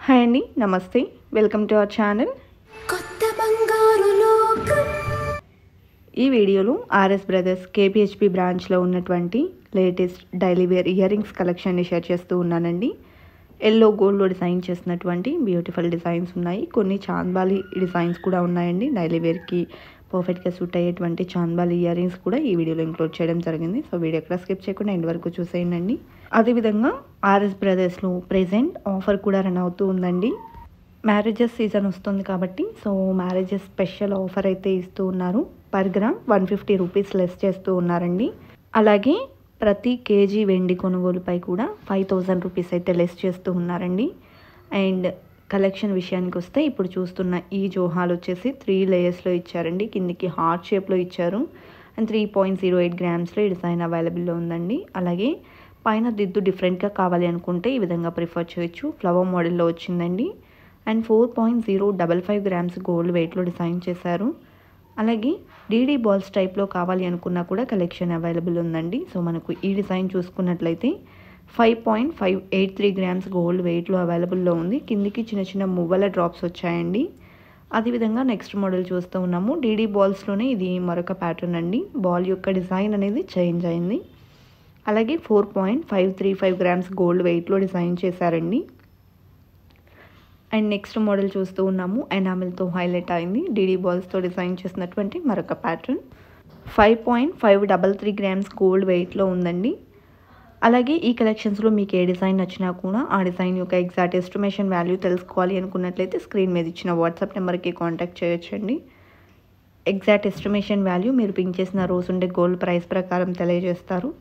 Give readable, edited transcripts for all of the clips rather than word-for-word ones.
Hi అండి, నమస్తే. Welcome to our channel. కొత్త బంగారు లోకం. ఈ వీడియోలో ఆర్ఎస్ బ్రదర్స్ కేపీహెచ్పి బ్రాంచ్లో ఉన్నటువంటి latest daily wear year rings కలెక్షన్ని షేర్ చేస్తూ ఉన్నానండి. ఎల్లో గోల్డ్లో డిజైన్ చేసినటువంటి బ్యూటిఫుల్ డిజైన్స్ ఉన్నాయి. కొన్ని చాంద్బాలి డిజైన్స్ కూడా ఉన్నాయండి. డైలీ వేర్కి పర్ఫెక్ట్గా సూట్ అయ్యేటువంటి చాంద్బాలి ఇయర్ రింగ్స్ కూడా ఈ వీడియోలో ఇంక్లూడ్ చేయడం జరిగింది. సో వీడియో ఎక్కడ స్కిప్ చేయకుండా ఎండ్ వరకు చూసేయండి. అదేవిధంగా ఆర్ఎస్ బ్రదర్స్లో ప్రెజెంట్ ఆఫర్ కూడా రన్ అవుతూ ఉందండి. మ్యారేజెస్ సీజన్ వస్తుంది కాబట్టి సో మ్యారేజెస్ స్పెషల్ ఆఫర్ అయితే ఇస్తూ ఉన్నారు. పర్ గ్రామ్ 150 రూపీస్ లెస్ చేస్తూ ఉన్నారండి. అలాగే ప్రతి కేజీ వెండి కొనుగోలుపై కూడా 5000 రూపీస్ అయితే లెస్ చేస్తూ ఉన్నారండి. అండ్ కలెక్షన్ విషయానికి వస్తే ఇప్పుడు చూస్తున్న ఈ జోహాలు వచ్చేసి 3 లేయర్స్లో ఇచ్చారండి. కిందికి హార్ట్ షేప్లో ఇచ్చారు. అండ్ 3.08 గ్రామ్స్లో ఈ డిజైన్ అవైలబుల్లో ఉందండి. అలాగే పైన దిద్దు డిఫరెంట్గా కావాలి అనుకుంటే ఈ విధంగా ప్రిఫర్ చేయొచ్చు. ఫ్లవర్ మోడల్లో వచ్చిందండి. అండ్ 4.055 గ్రామ్స్ గోల్డ్ వెయిట్లో డిజైన్ చేశారు. అలాగే డీడీ బాల్స్ టైప్లో కావాలి అనుకున్నా కూడా కలెక్షన్ అవైలబుల్ ఉందండి. సో మనకు ఈ డిజైన్ చూసుకున్నట్లయితే 5.583 గ్రామ్స్ గోల్డ్ వెయిట్లో అవైలబుల్లో ఉంది. కిందికి చిన్న చిన్న మువ్వల డ్రాప్స్ వచ్చాయండి. అదేవిధంగా నెక్స్ట్ మోడల్ చూస్తూ ఉన్నాము. డీడీ బాల్స్లోనే ఇది మరొక ప్యాటర్న్ అండి. బాల్ యొక్క డిజైన్ అనేది చేంజ్ అయింది. అలాగే 4.535 గ్రామ్స్ గోల్డ్ వెయిట్లో డిజైన్ చేశారండి. అండ్ నెక్స్ట్ మోడల్ చూస్తూ ఉన్నాము. ఎనామిల్తో హైలైట్ అయింది. డీడీ బాల్స్తో డిజైన్ చేసినటువంటి మరొక ప్యాటర్న్ 5.533 గ్రామ్స్ గోల్డ్ వెయిట్లో ఉందండి. అలాగే ఈ కలెక్షన్స్లో మీకు ఏ డిజైన్ నచ్చినా కూడా ఆ డిజైన్ యొక్క ఎగ్జాక్ట్ ఎస్టిమేషన్ వాల్యూ తెలుసుకోవాలి అనుకున్నట్లయితే స్క్రీన్ మీద ఇచ్చిన వాట్సాప్ నెంబర్కి కాంటాక్ట్ చేయొచ్చండి. ఎగ్జాక్ట్ ఎస్టిమేషన్ వాల్యూ మీరు పింక్ చేసిన రోజు ఉండే గోల్డ్ ప్రైస్ ప్రకారం తెలియజేస్తారు.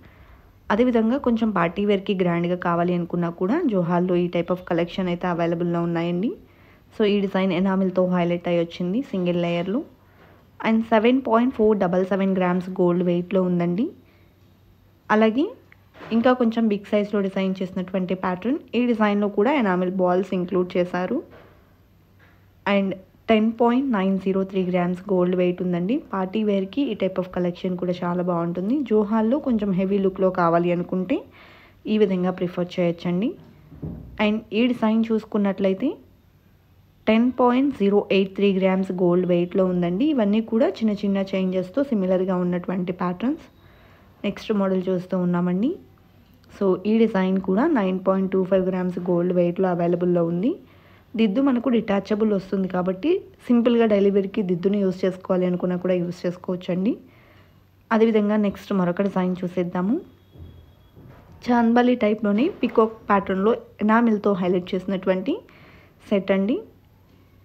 అదేవిధంగా కొంచెం పార్టీ వేర్కి గ్రాండ్గా కావాలి అనుకున్నా కూడా జోహాల్లో ఈ టైప్ ఆఫ్ కలెక్షన్ అయితే అవైలబుల్లో ఉన్నాయండి. సో ఈ డిజైన్ ఎనామిల్తో హైలైట్ అయ్యి వచ్చింది సింగిల్ లేయర్లో. అండ్ 7.477 గ్రామ్స్ గోల్డ్ వెయిట్లో ఉందండి. అలాగే ఇంకా కొంచెం బిగ్ సైజ్లో డిజైన్ చేసినటువంటి ప్యాటర్న్. ఈ డిజైన్లో కూడా ఎనామిల్ బాల్స్ ఇంక్లూడ్ చేశారు. అండ్ 10.903 గ్రామ్స్ గోల్డ్ వెయిట్ ఉందండి. పార్టీ వేర్కి ఈ టైప్ ఆఫ్ కలెక్షన్ కూడా చాలా బాగుంటుంది. జోహాల్లో కొంచెం హెవీ లుక్లో కావాలి అనుకుంటే ఈ విధంగా ప్రిఫర్ చేయొచ్చండి. అండ్ ఈ డిజైన్ చూసుకున్నట్లయితే 10.083 గ్రామ్స్ గోల్డ్ వెయిట్లో ఉందండి. ఇవన్నీ కూడా చిన్న చిన్న చేంజెస్తో సిమిలర్గా ఉన్నటువంటి ప్యాటర్న్స్. నెక్స్ట్ మోడల్ చూస్తూ ఉన్నామండి. సో ఈ డిజైన్ కూడా 9.25 గ్రామ్స్ గోల్డ్ వెయిట్లో అవైలబుల్లో ఉంది. దిద్దు మనకు డిటాచబుల్ వస్తుంది కాబట్టి సింపుల్గా డెలివరీకి దిద్దుని యూస్ చేసుకోవాలి అనుకున్నా కూడా యూస్ చేసుకోవచ్చండి. అదేవిధంగా నెక్స్ట్ మరొక డిజైన్ చూసేద్దాము. చాంద్బాలి టైప్లోని పికాక్ ప్యాటర్న్లో ఎనామిల్తో హైలైట్ చేసినటువంటి సెట్ అండి.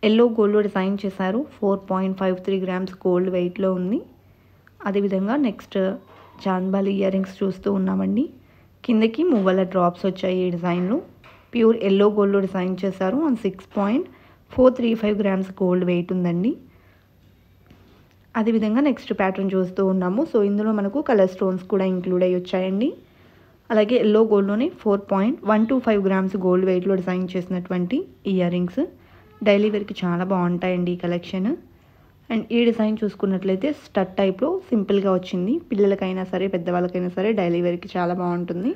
ఎల్లో గోల్డ్లో డిజైన్ చేశారు. 4.53 గ్రామ్స్ గోల్డ్ వెయిట్లో ఉంది. అదేవిధంగా నెక్స్ట్ చాంద్బాలి ఇయర్ రింగ్స్ చూస్తూ ఉన్నామండి. కిందకి మువ్వల డ్రాప్స్ వచ్చాయి. ఈ డిజైన్లో ప్యూర్ ఎల్లో గోల్డ్లో డిజైన్ చేశారు. అండ్ 6.435 గ్రామ్స్ గోల్డ్ వెయిట్ ఉందండి. అదేవిధంగా నెక్స్ట్ ప్యాటర్న్ చూస్తూ ఉన్నాము. సో ఇందులో మనకు కలర్ స్టోన్స్ కూడా ఇంక్లూడ్ అయ్యి వచ్చాయండి. అలాగే ఎల్లో గోల్డ్లోనే 4.125 గ్రామ్స్ గోల్డ్ వెయిట్లో డిజైన్ చేసినటువంటి ఇయర్ రింగ్స్. డైలీ వేర్కి చాలా బాగుంటాయండి ఈ కలెక్షన్. అండ్ ఈ డిజైన్ చూసుకున్నట్లయితే స్టడ్ టైప్లో సింపుల్గా వచ్చింది. పిల్లలకైనా సరే పెద్దవాళ్ళకైనా సరే డైలీ వేర్కి చాలా బాగుంటుంది.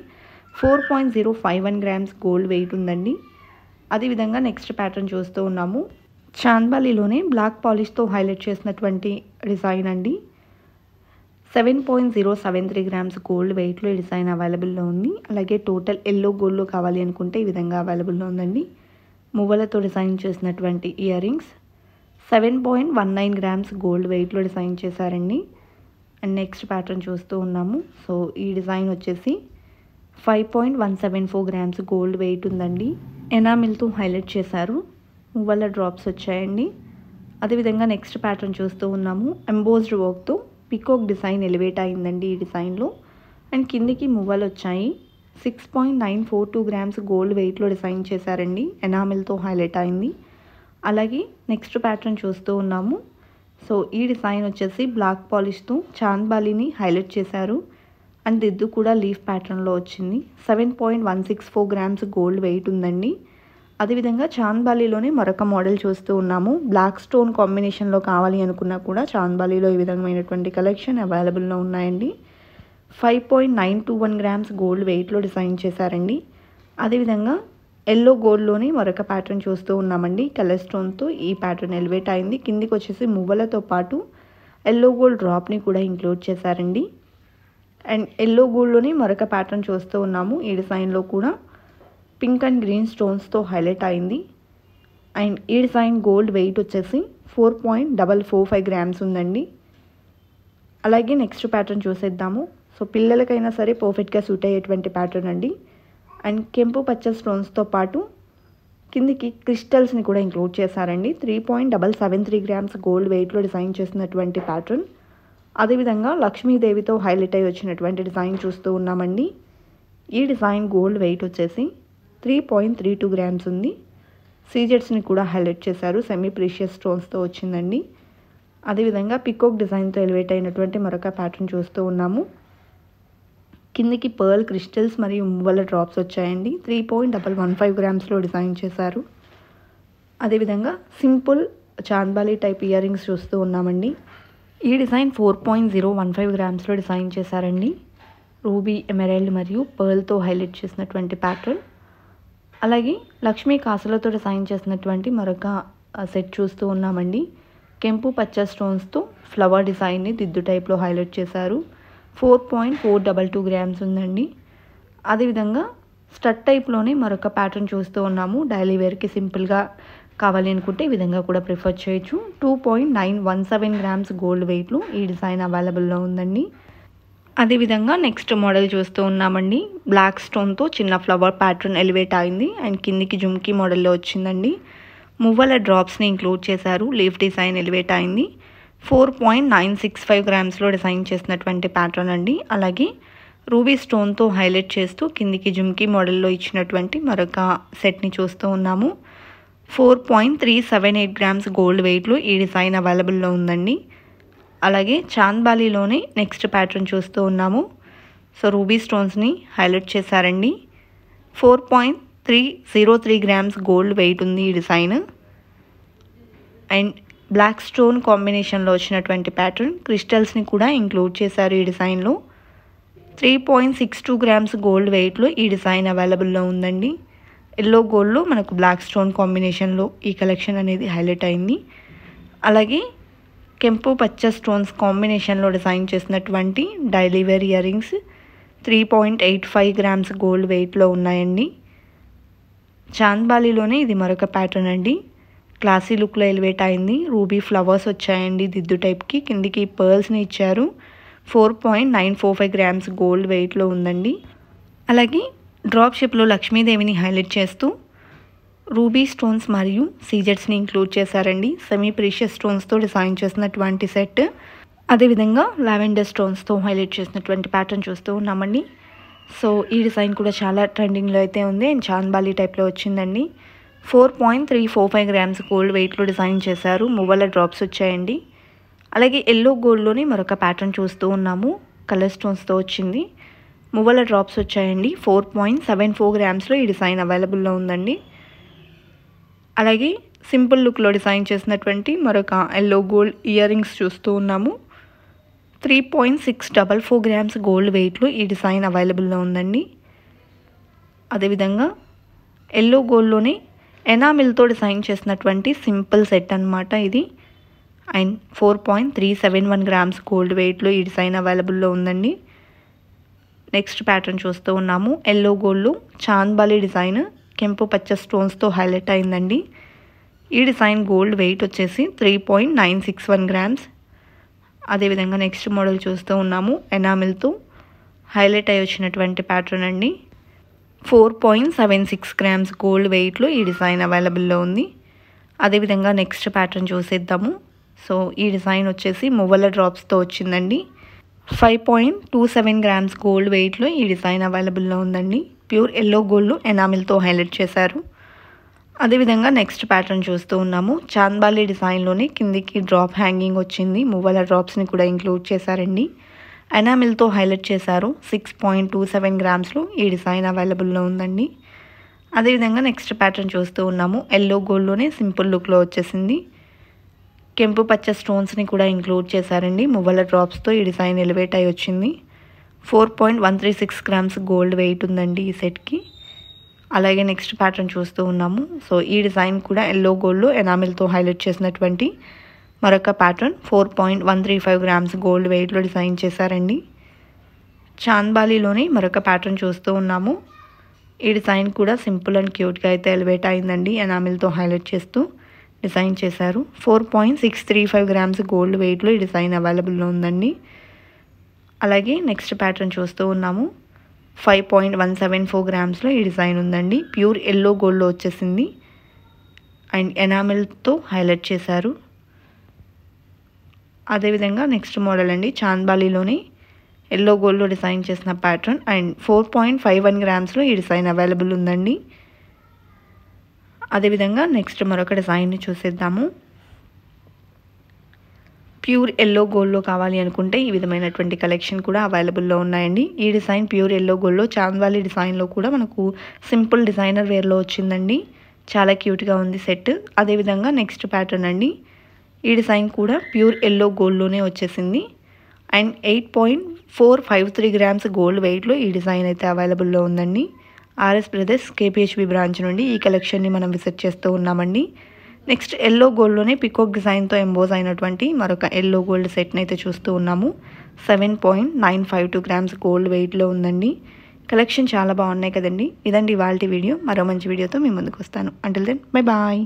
4.051 గ్రామ్స్ గోల్డ్ వెయిట్ ఉందండి. అదేవిధంగా నెక్స్ట్ ప్యాటర్న్ చూస్తూ ఉన్నాము. చాంద్బాలిలోనే బ్లాక్ పాలిష్తో హైలైట్ చేసినటువంటి డిజైన్ అండి. 7.073 గ్రామ్స్ గోల్డ్ వెయిట్లో ఈ డిజైన్ అవైలబుల్లో ఉంది. అలాగే టోటల్ ఎల్లో గోల్డ్లో కావాలి అనుకుంటే ఈ విధంగా అవైలబుల్లో ఉందండి. మువ్వలతో డిజైన్ చేసినటువంటి ఇయర్ రింగ్స్ 7.19 గ్రామ్స్ గోల్డ్ వెయిట్లో డిజైన్ చేశారండి. అండ్ నెక్స్ట్ ప్యాటర్న్ చూస్తూ ఉన్నాము. సో ఈ డిజైన్ వచ్చేసి 5.174 గ్రామ్స్ గోల్డ్ వెయిట్ ఉందండి. ఎనామిల్తో హైలైట్ చేశారు. మువ్వల డ్రాప్స్ వచ్చాయండి. అదేవిధంగా నెక్స్ట్ ప్యాటర్న్ చూస్తూ ఉన్నాము. ఎంబోస్డ్ వర్క్తో పికాక్ డిజైన్ ఎలివేట్ అయిందండి ఈ డిజైన్లో. అండ్ కిందికి మువ్వలు వచ్చాయి. 6.942 గ్రామ్స్ గోల్డ్ వెయిట్లో డిజైన్ చేశారండి. ఎనామిల్తో హైలైట్ అయింది. అలాగే నెక్స్ట్ ప్యాటర్న్ చూస్తూ ఉన్నాము. సో ఈ డిజైన్ వచ్చేసి బ్లాక్ పాలిష్తో చాంద్బాలిని హైలైట్ చేశారు. అండ్ దిద్దు కూడా లీఫ్ ప్యాటర్న్లో వచ్చింది. 7.164 గ్రామ్స్ గోల్డ్ వెయిట్ ఉందండి. అదేవిధంగా చాంద్బాలిలోనే మరొక మోడల్ చూస్తూ ఉన్నాము. బ్లాక్ స్టోన్ కాంబినేషన్లో కావాలి అనుకున్నా కూడా చాంద్బాలిలో ఈ విధమైనటువంటి కలెక్షన్ అవైలబుల్లో ఉన్నాయండి. 5.921 గ్రామ్స్ గోల్డ్ వెయిట్లో డిజైన్ చేశారండి. అదేవిధంగా ఎల్లో గోల్డ్లోని మరొక ప్యాటర్న్ చూస్తూ ఉన్నామండి. కలర్ స్టోన్తో ఈ ప్యాటర్న్ ఎలివేట్ అయింది. కిందికి వచ్చేసి మువ్వలతో పాటు ఎల్లో గోల్డ్ డ్రాప్ని కూడా ఇంక్లూడ్ చేశారండి. అండ్ ఎల్లో గోల్డ్లోని మరొక ప్యాటర్న్ చూస్తూ ఉన్నాము. ఈ డిజైన్లో కూడా పింక్ అండ్ గ్రీన్ స్టోన్స్తో హైలైట్ అయింది. అండ్ ఈ డిజైన్ గోల్డ్ వెయిట్ వచ్చేసి 4.445 గ్రామ్స్ ఉందండి. అలాగే నెక్స్ట్ ప్యాటర్న్ చూసేద్దాము. సో పిల్లలకైనా సరే పర్ఫెక్ట్గా సూట్ అయ్యేటువంటి ప్యాటర్న్ అండి. అండ్ కెంపు పచ్చ స్టోన్స్తో పాటు కిందికి క్రిస్టల్స్ని కూడా ఇంక్లూడ్ చేశారండి. 3.773 గ్రామ్స్ గోల్డ్ వెయిట్లో డిజైన్ చేసినటువంటి ప్యాటర్న్. అదేవిధంగా లక్ష్మీదేవితో హైలైట్ అయ్యి వచ్చినటువంటి డిజైన్ చూస్తూ ఉన్నామండి. ఈ డిజైన్ గోల్డ్ వెయిట్ వచ్చేసి 3.32 గ్రామ్స్ ఉంది. సీజెట్స్ని కూడా హైలైట్ చేశారు. సెమీ ప్రీషియస్ స్టోన్స్తో వచ్చిందండి. అదేవిధంగా పికాక్ డిజైన్తో ఎలివేట్ అయినటువంటి మరొక ప్యాటర్న్ చూస్తూ ఉన్నాము. కిందికి పర్ల్ క్రిస్టల్స్ మరియు మువ్వల డ్రాప్స్ వచ్చాయండి. 3.115 గ్రామ్స్లో డిజైన్ చేశారు. అదేవిధంగా simple chandbali type ear rings చూస్తూ ఉన్నామండి. ఈ డిజైన్ 4.015 గ్రామ్స్లో డిజైన్ చేశారండి. రూబీ, ఎమెరాల్డ్ మరియు పర్ల్తో హైలైట్ చేసినటువంటి ప్యాటర్న్. అలాగే లక్ష్మీ కాసులతో డిజైన్ చేసినటువంటి మరొక సెట్ చూస్తూ ఉన్నామండి. కెంపు పచ్చ స్టోన్స్తో ఫ్లవర్ డిజైన్ని దిద్దు టైప్లో హైలైట్ చేశారు. 4.422 గ్రామ్స్ ఉందండి. అదేవిధంగా స్టడ్ టైప్లోనే మరొక ప్యాటర్న్ చూస్తూ ఉన్నాము. డైలీ వేర్కి సింపుల్గా కావాలి అనుకుంటే ఈ విధంగా కూడా ప్రిఫర్ చేయొచ్చు. 2.917 గ్రామ్స్ గోల్డ్ వెయిట్లో ఈ డిజైన్ అవైలబుల్లో ఉందండి. అదేవిధంగా నెక్స్ట్ మోడల్ చూస్తూ ఉన్నామండి. బ్లాక్ స్టోన్తో చిన్న ఫ్లవర్ ప్యాటర్న్ ఎలివేట్ అయింది. అండ్ కిందికి జుమ్కీ మోడల్లో వచ్చిందండి. మువ్వల డ్రాప్స్ని ఇంక్లూడ్ చేశారు. లీఫ్ డిజైన్ ఎలివేట్ అయింది. 4.965 గ్రామ్స్లో డిజైన్ చేసినటువంటి ప్యాటర్న్ అండి. అలాగే రూబీ స్టోన్తో హైలైట్ చేస్తూ కిందికి జుమ్కీ మోడల్లో ఇచ్చినటువంటి మరొక సెట్ని చూస్తూ ఉన్నాము. 4.378 గ్రామ్స్ గోల్డ్ వెయిట్లో ఈ డిజైన్ అవైలబుల్లో ఉందండి. అలాగే చాంద్బాలిలోనే నెక్స్ట్ ప్యాటర్న్ చూస్తూ ఉన్నాము. సో రూబీ స్టోన్స్ని హైలైట్ చేశారండి. 4.303 గ్రామ్స్ గోల్డ్ వెయిట్ ఉంది ఈ డిజైన్. అండ్ బ్లాక్ స్టోన్ కాంబినేషన్లో వచ్చినటువంటి ప్యాటర్న్. క్రిస్టల్స్ని కూడా ఇంక్లూడ్ చేశారు ఈ డిజైన్లో. 3.62 గ్రామ్స్ గోల్డ్ వెయిట్లో ఈ డిజైన్ అవైలబుల్లో ఉందండి. ఎల్లో గోల్డ్లో మనకు బ్లాక్ స్టోన్ కాంబినేషన్లో ఈ కలెక్షన్ అనేది హైలైట్ అయింది. అలాగే కెంపు పచ్చ స్టోన్స్ కాంబినేషన్లో డిజైన్ చేసినటువంటి daily wear ear rings 3.85 grams gold వెయిట్లో ఉన్నాయండి. చాంద్బాలిలోనే ఇది మరొక ప్యాటర్న్ అండి. క్లాసీ లుక్లో ఎలివేట్ అయింది. రూబీ ఫ్లవర్స్ వచ్చాయండి దిద్దు టైప్కి. కిందికి పర్ల్స్ని ఇచ్చారు. 4.945 గ్రామ్స్ గోల్డ్ వెయిట్లో ఉందండి. అలాగే డ్రాప్ షేప్లో లక్ష్మీదేవిని హైలైట్ చేస్తూ రూబీ స్టోన్స్ మరియు సీజెట్స్ని ఇంక్లూడ్ చేశారండి. సెమీ ప్రీషియస్ స్టోన్స్తో డిజైన్ చేసినటువంటి సెట్. అదేవిధంగా లావెండర్ స్టోన్స్తో హైలైట్ చేసినటువంటి ప్యాటర్న్ చూస్తూ ఉన్నామండి. సో ఈ డిజైన్ కూడా చాలా ట్రెండింగ్లో అయితే ఉంది. అండ్ చాంద్బాలి టైప్లో వచ్చిందండి. 4.345 గ్రామ్స్ గోల్డ్ వెయిట్లో డిజైన్ చేశారు. మువ్వల డ్రాప్స్ వచ్చాయండి. అలాగే ఎల్లో గోల్డ్లోని మరొక ప్యాటర్న్ చూస్తూ ఉన్నాము. కలర్ స్టోన్స్తో వచ్చింది. మువ్వల డ్రాప్స్ వచ్చాయండి. 4.74 గ్రామ్స్లో ఈ డిజైన్ అవైలబుల్లో ఉందండి. అలాగే సింపుల్ లుక్లో డిజైన్ చేసినటువంటి మరొక ఎల్లో గోల్డ్ ఇయర్ రింగ్స్ చూస్తూ ఉన్నాము. 3.644 గ్రామ్స్ గోల్డ్ వెయిట్లో ఈ డిజైన్ అవైలబుల్లో ఉందండి. అదేవిధంగా ఎల్లో గోల్డ్లోనే ఎనామిల్తో డిజైన్ చేసినటువంటి సింపుల్ సెట్ అన్నమాట ఇది. అండ్ 4.371 గ్రామ్స్ గోల్డ్ వెయిట్లో ఈ డిజైన్ అవైలబుల్లో ఉందండి. నెక్స్ట్ ప్యాటర్న్ చూస్తూ ఉన్నాము. ఎల్లో గోల్డ్లో చాంద్బాలి డిజైన్ కెంపు పచ్చ స్టోన్స్తో హైలైట్ అయిందండి. ఈ డిజైన్ గోల్డ్ వెయిట్ వచ్చేసి 3.961 గ్రామ్స్. అదేవిధంగా నెక్స్ట్ మోడల్ చూస్తూ ఉన్నాము. ఎనామిల్తో హైలైట్ అయి వచ్చినటువంటి ప్యాటర్న్ అండి. 4.76 గ్రామ్స్ గోల్డ్ వెయిట్లో ఈ డిజైన్ అవైలబుల్లో ఉంది. అదేవిధంగా నెక్స్ట్ ప్యాటర్న్ చూసేద్దాము. సో ఈ డిజైన్ వచ్చేసి మువ్వల డ్రాప్స్తో వచ్చిందండి. 5.27 గ్రామ్స్ గోల్డ్ వెయిట్లో ఈ డిజైన్ అవైలబుల్లో ఉందండి. ప్యూర్ ఎల్లో గోల్డ్ ఎనామిల్తో హైలైట్ చేశారు. అదేవిధంగా నెక్స్ట్ ప్యాటర్న్ చూస్తూ ఉన్నాము. చాంద్బాలి డిజైన్లోనే కిందికి డ్రాప్ హ్యాంగింగ్ వచ్చింది. మువ్వల డ్రాప్స్ని కూడా ఇంక్లూడ్ చేశారండి. ఎనామిల్తో హైలైట్ చేశారు. 6.27 గ్రామ్స్లో ఈ డిజైన్ అవైలబుల్లో ఉందండి. అదేవిధంగా నెక్స్ట్ ప్యాటర్న్ చూస్తూ ఉన్నాము. ఎల్లో గోల్డ్లోనే సింపుల్ లుక్లో వచ్చేసింది. కెంపు పచ్చ స్టోన్స్ని కూడా ఇంక్లూడ్ చేశారండి. మువ్వల డ్రాప్స్తో ఈ డిజైన్ ఎలివేట్ అయి వచ్చింది. 4.136 గ్రామ్స్ గోల్డ్ వెయిట్ ఉందండి ఈ సెట్కి. అలాగే నెక్స్ట్ ప్యాటర్న్ చూస్తూ ఉన్నాము. సో ఈ డిజైన్ కూడా ఎల్లో గోల్డ్లో ఎనామిల్తో హైలైట్ చేసినటువంటి మరొక ప్యాటర్న్. 4.135 గ్రామ్స్ గోల్డ్ వెయిట్లో డిజైన్ చేశారండి. చాంద్బాలిలోని మరొక ప్యాటర్న్ చూస్తూ ఉన్నాము. ఈ డిజైన్ కూడా సింపుల్ అండ్ క్యూట్గా అయితే ఎలివేట్ అయిందండి. ఎనామిల్తో హైలైట్ చేస్తూ డిజైన్ చేశారు. 4.635 గ్రామ్స్ గోల్డ్ వెయిట్లో ఈ డిజైన్ అవైలబుల్లో ఉందండి. అలాగే నెక్స్ట్ ప్యాటర్న్ చూస్తూ ఉన్నాము. 5.174 గ్రామ్స్లో ఈ డిజైన్ ఉందండి. ప్యూర్ ఎల్లో గోల్డ్లో వచ్చేసింది అండ్ ఎనామిల్తో హైలైట్ చేశారు. అదేవిధంగా నెక్స్ట్ మోడల్ అండి, చాంద్బాలిలోని ఎల్లో గోల్డ్లో డిజైన్ చేసిన ప్యాటర్న్ అండ్ 4.51 గ్రామ్స్లో ఈ డిజైన్ అవైలబుల్ ఉందండి. అదేవిధంగా నెక్స్ట్ మరొక డిజైన్ని చూసేద్దాము. ప్యూర్ ఎల్లో గోల్డ్లో కావాలి అనుకుంటే ఈ విధమైనటువంటి కలెక్షన్ కూడా అవైలబుల్లో ఉన్నాయండి. ఈ డిజైన్ ప్యూర్ ఎల్లో గోల్డ్లో చాంద్బాలి డిజైన్లో కూడా మనకు సింపుల్ డిజైనర్ వేర్లో వచ్చిందండి. చాలా క్యూట్గా ఉంది సెట్. అదేవిధంగా నెక్స్ట్ ప్యాటర్న్ అండి, ఈ డిజైన్ కూడా ప్యూర్ ఎల్లో గోల్డ్లోనే వచ్చేసింది అండ్ 8.453 గ్రామ్స్ గోల్డ్ వెయిట్లో ఈ డిజైన్ అయితే అవైలబుల్లో ఉందండి. ఆర్ఎస్ బ్రదర్స్ కేపీహెచ్బి బ్రాంచ్ నుండి ఈ కలెక్షన్ని మనం విజిట్ చేస్తూ ఉన్నామండి. నెక్స్ట్ ఎల్లో గోల్డ్లోనే పికాక్ డిజైన్తో ఎంబోజ్ అయినటువంటి మరొక ఎల్లో గోల్డ్ సెట్ని అయితే చూస్తూ ఉన్నాము. 7.952 గ్రామ్స్ గోల్డ్ వెయిట్లో ఉందండి. కలెక్షన్ చాలా బాగున్నాయి కదండి. ఇదండి ఇవాల్టి వీడియో. మరో మంచి వీడియోతో మీ ముందుకు వస్తాను. Until then bye bye.